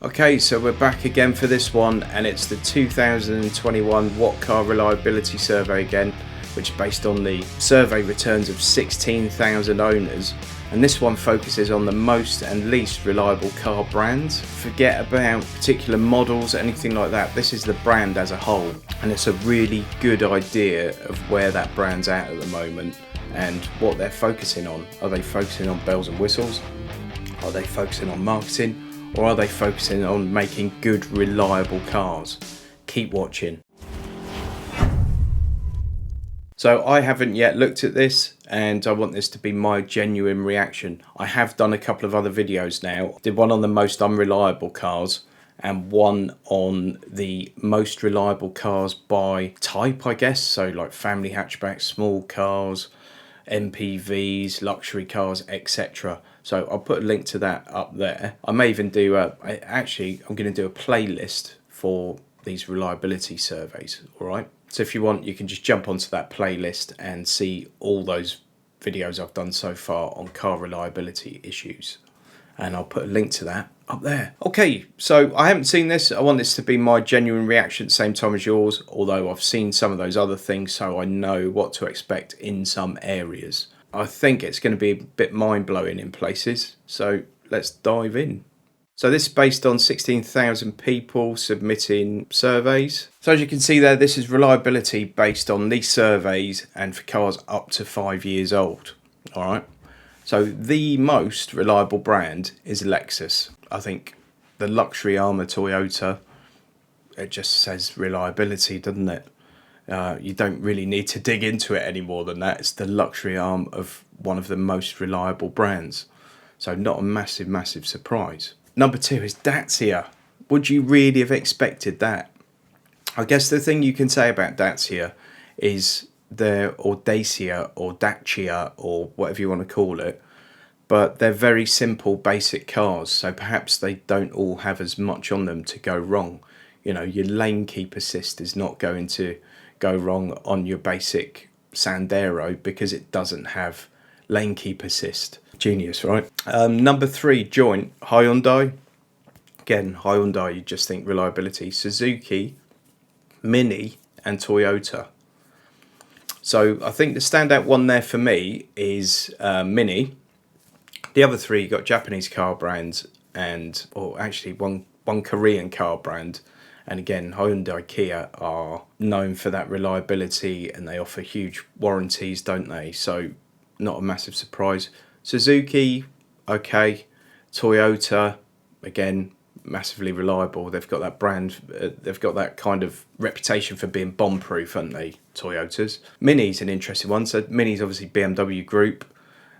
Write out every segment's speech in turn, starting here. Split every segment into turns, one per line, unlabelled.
Okay, so we're back again for this one, and it's the 2021 WhatCar Reliability Survey again, which is based on the survey returns of 16,000 owners, and this one focuses on the most and least reliable car brands. Forget about particular models, anything like that. This is the brand as a whole, and it's a really good idea of where that brand's at the moment and what they're focusing on. Are they focusing on bells and whistles? Are they focusing on marketing? Or are they focusing on making good, reliable cars? Keep watching. So I haven't yet looked at this, and I want this to be my genuine reaction. I have done a couple of other videos now. Did one on the most unreliable cars and one on the most reliable cars by type, I guess. So like family hatchbacks, small cars, MPVs, luxury cars, etc. So I'll put a link to that up there. I may even do I'm going to do a playlist for these reliability surveys, all right? So if you want, you can just jump onto that playlist and see all those videos I've done so far on car reliability issues. And I'll put a link to that up there. Okay, so I haven't seen this. I want this to be my genuine reaction at the same time as yours, although I've seen some of those other things, so I know what to expect in some areas. I think it's going to be a bit mind-blowing in places, so let's dive in. So this is based on 16,000 people submitting surveys. So as you can see there, this is reliability based on these surveys and for cars up to 5 years old. All right. So the most reliable brand is Lexus. I think the luxury arm of Toyota, it just says reliability, doesn't it? You don't really need to dig into it any more than that. It's the luxury arm of one of the most reliable brands. So not a massive surprise. Number 2 is Dacia. Would you really have expected that? I guess the thing you can say about Dacia is or Dacia or Dacia or whatever you want to call it, but they're very simple, basic cars, so perhaps they don't all have as much on them to go wrong. You know, your lane keep assist is not going to go wrong on your basic Sandero because it doesn't have lane keep assist. Genius, right? Number 3, joint, Hyundai. Again, Hyundai, you just think reliability. Suzuki, Mini and Toyota. So I think the standout one there for me is Mini. The other 3, you got Japanese car brands or actually one Korean car brand. And again, Hyundai, Kia are known for that reliability and they offer huge warranties, don't they? So not a massive surprise. Suzuki, okay. Toyota, again, massively reliable. They've got that brand, they've got that kind of reputation for being bomb-proof, haven't they, Toyotas? Mini's an interesting one. So Mini's obviously BMW Group,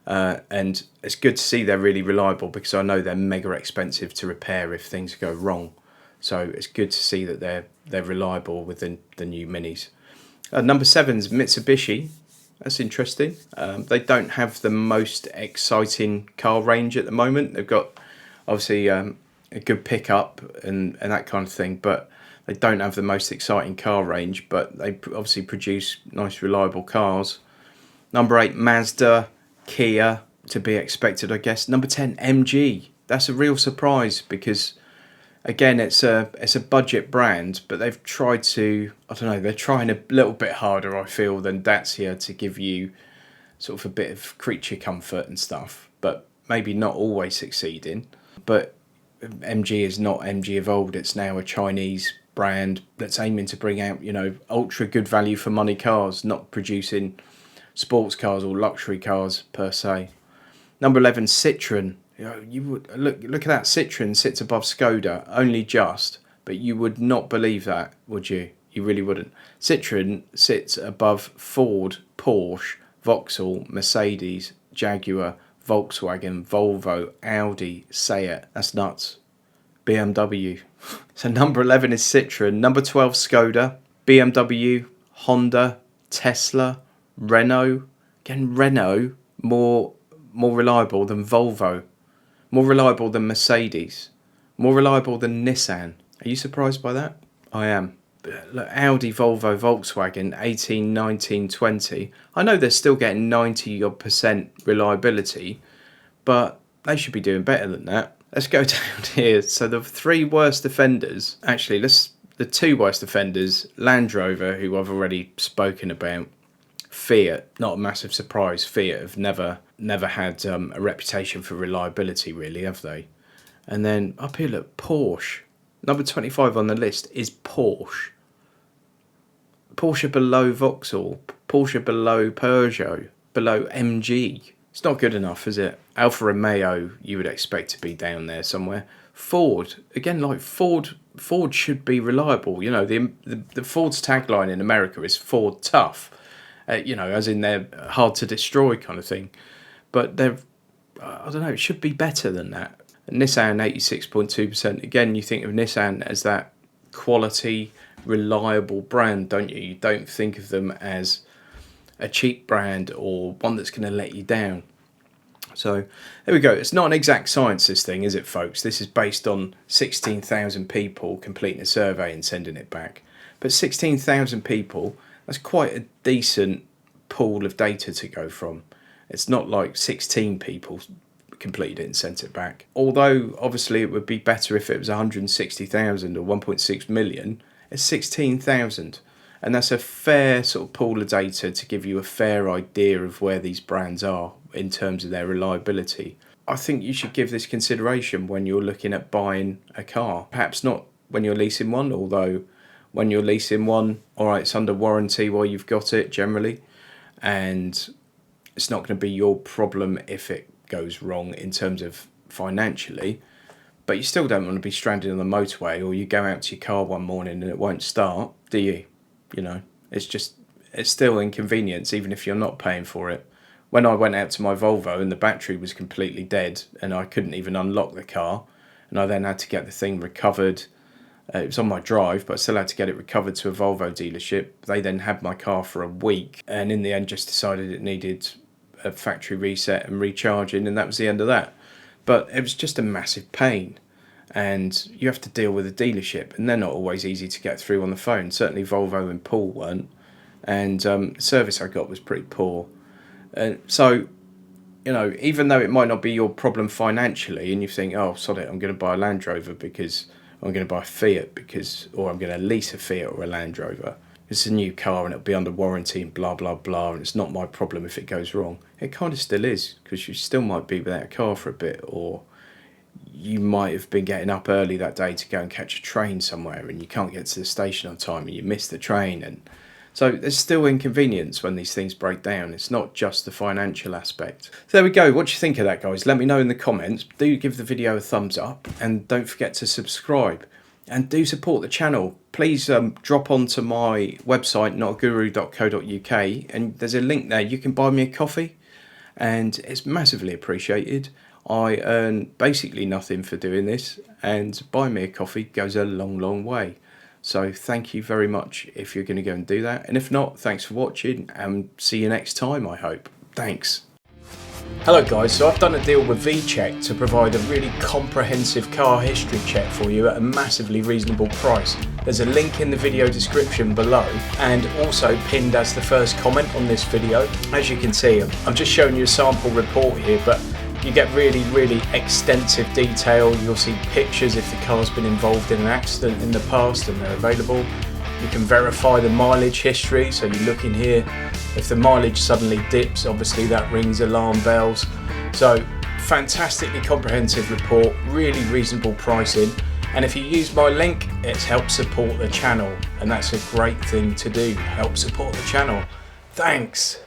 and it's good to see they're really reliable because I know they're mega expensive to repair if things go wrong. So it's good to see that they're reliable with the new Minis. Number 7's Mitsubishi. That's interesting. They don't have the most exciting car range at the moment. They've got obviously a good pickup and that kind of thing, but they don't have the most exciting car range, but they obviously produce nice reliable cars. Number 8, Mazda, Kia, to be expected, I guess. Number 10, MG. That's a real surprise because again, it's a budget brand, but they've tried to, I don't know, they're trying a little bit harder, I feel, than Dacia to give you sort of a bit of creature comfort and stuff, but maybe not always succeeding. But MG is not MG of old. It's now a Chinese brand that's aiming to bring out, you know, ultra good value for money cars, not producing sports cars or luxury cars per se. Number 11, Citroen. You know, you would look at that. Citroen sits above Skoda only just, but you would not believe that, would you? You really wouldn't. Citroen sits above Ford, Porsche, Vauxhall, Mercedes, Jaguar, Volkswagen, Volvo, Audi, Seat. That's nuts. BMW. So number 11 is Citroen. Number 12, Skoda, BMW, Honda, Tesla, Renault. Again, Renault more reliable than Volvo. More reliable than Mercedes. More reliable than Nissan. Are you surprised by that? I am. Look, Audi, Volvo, Volkswagen, 18, 19, 20. I know they're still getting 90% reliability, but they should be doing better than that. let's go down here. So the 3 worst offenders, actually, the 2 worst offenders, Land Rover, who I've already spoken about, Fiat, not a massive surprise. Fiat have never had a reputation for reliability, really, have they? And then up here, look, Porsche. Number 25 on the list is Porsche. Porsche below Vauxhall, Porsche below Peugeot, below MG. It's not good enough, is it? Alfa Romeo, you would expect to be down there somewhere. Ford, again, like Ford should be reliable. You know, the Ford's tagline in America is Ford tough. You know, as in they're hard to destroy kind of thing. But they're, I don't know, it should be better than that. Nissan, 86.2%. Again, you think of Nissan as that quality, reliable brand, don't you? You don't think of them as a cheap brand or one that's going to let you down. So there we go. It's not an exact science, this thing, is it, folks? This is based on 16,000 people completing a survey and sending it back. But 16,000 people, that's quite a decent pool of data to go from. It's not like 16 people completed it and sent it back. Although, obviously, it would be better if it was 160,000 or 1.6 million. It's 16,000. And that's a fair sort of pool of data to give you a fair idea of where these brands are in terms of their reliability. I think you should give this consideration when you're looking at buying a car. Perhaps not when you're leasing one, although when you're leasing one, all right, it's under warranty while you've got it generally. And it's not going to be your problem if it goes wrong in terms of financially. But you still don't want to be stranded on the motorway, or you go out to your car one morning and it won't start, do you? You know, it's still inconvenience, even if you're not paying for it. When I went out to my Volvo and the battery was completely dead and I couldn't even unlock the car, and I then had to get the thing recovered. It was on my drive, but I still had to get it recovered to a Volvo dealership. They then had my car for a week and in the end just decided it needed a factory reset and recharging, and that was the end of that. But it was just a massive pain. And you have to deal with a dealership, and they're not always easy to get through on the phone. Certainly Volvo and Paul weren't, and the service I got was pretty poor. So, you know, even though it might not be your problem financially, and you think, oh, sod it, I'm going to buy a Land Rover because I'm going to buy a Fiat or I'm going to lease a Fiat or a Land Rover. It's a new car and it'll be under warranty and blah, blah, blah, and it's not my problem if it goes wrong. It kind of still is, because you still might be without a car for a bit, or you might have been getting up early that day to go and catch a train somewhere and you can't get to the station on time and you miss the train. And so there's still inconvenience when these things break down. It's not just the financial aspect. So there we go. What do you think of that, guys? Let me know in the comments. Do give the video a thumbs up and don't forget to subscribe. And do support the channel. Please drop onto my website, notaguru.co.uk, and there's a link there. You can buy me a coffee and it's massively appreciated. I earn basically nothing for doing this, and buy me a coffee goes a long, long way. So thank you very much if you're going to go and do that. And if not, thanks for watching and see you next time, I hope. Thanks. Hello guys, so I've done a deal with VCheck to provide a really comprehensive car history check for you at a massively reasonable price. There's a link in the video description below and also pinned as the first comment on this video. As you can see, I'm just showing you a sample report here, but you get really, really extensive detail. You'll see pictures if the car's been involved in an accident in the past, and they're available. You can verify the mileage history, so you look in here. If the mileage suddenly dips, obviously that rings alarm bells. So fantastically comprehensive report, really reasonable pricing. And if you use my link, it helps support the channel, and that's a great thing to do, help support the channel. Thanks.